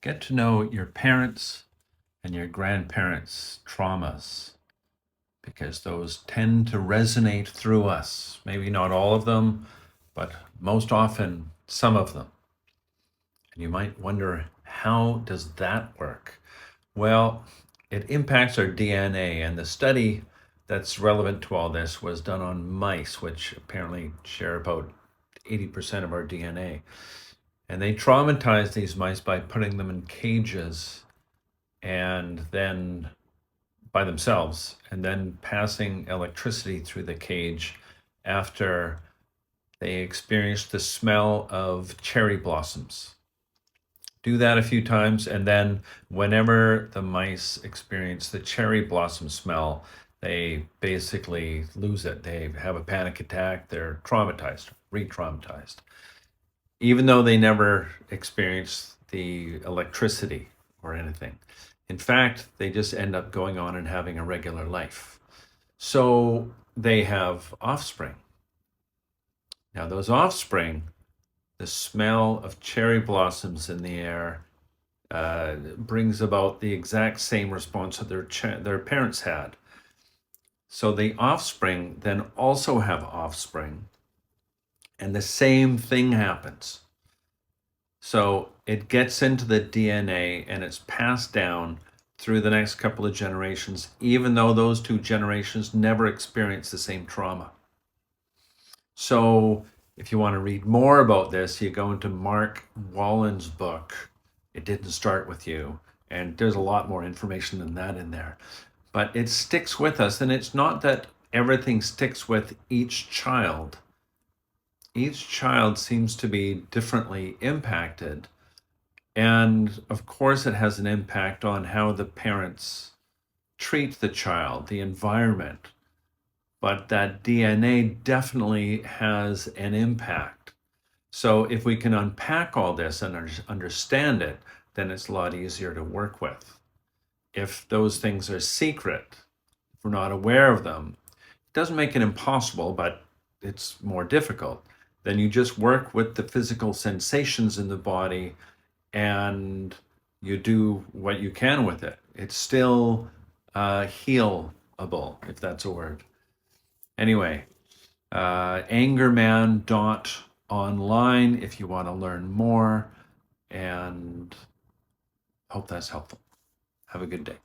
Get to know your parents and your grandparents' traumas because those tend to resonate through us. Maybe not all of them, but most often some of them. And you might wonder, how does that work? Well, it impacts our DNA, and the study that's relevant to all this was done on mice, which apparently share about 80% of our DNA. And they traumatized these mice by putting them in cages and then by themselves, and then passing electricity through the cage after they experienced the smell of cherry blossoms. Do that a few times, and then whenever the mice experience the cherry blossom smell, they basically lose it. They have a panic attack, they're traumatized, re traumatized, even though they never experienced the electricity or anything. In fact, they just end up going on and having a regular life. So they have offspring. Now, those offspring, the smell of cherry blossoms in the air brings about the exact same response that their parents had. So the offspring then also have offspring, and the same thing happens. So it gets into the DNA and it's passed down through the next couple of generations, even though those two generations never experienced the same trauma. So if you want to read more about this, you go into Mark Wallen's book, It Didn't Start With You. And there's a lot more information than that in there. But it sticks with us. And it's not that everything sticks with each child. Each child seems to be differently impacted. And of course, it has an impact on how the parents treat the child, the environment. But that DNA definitely has an impact. So if we can unpack all this and understand it, then it's a lot easier to work with. If those things are secret, if we're not aware of them, it doesn't make it impossible, but it's more difficult. Then you just work with the physical sensations in the body and you do what you can with it. It's still healable, if that's a word. Anyway, angerman.online if you want to learn more, and hope that's helpful. Have a good day.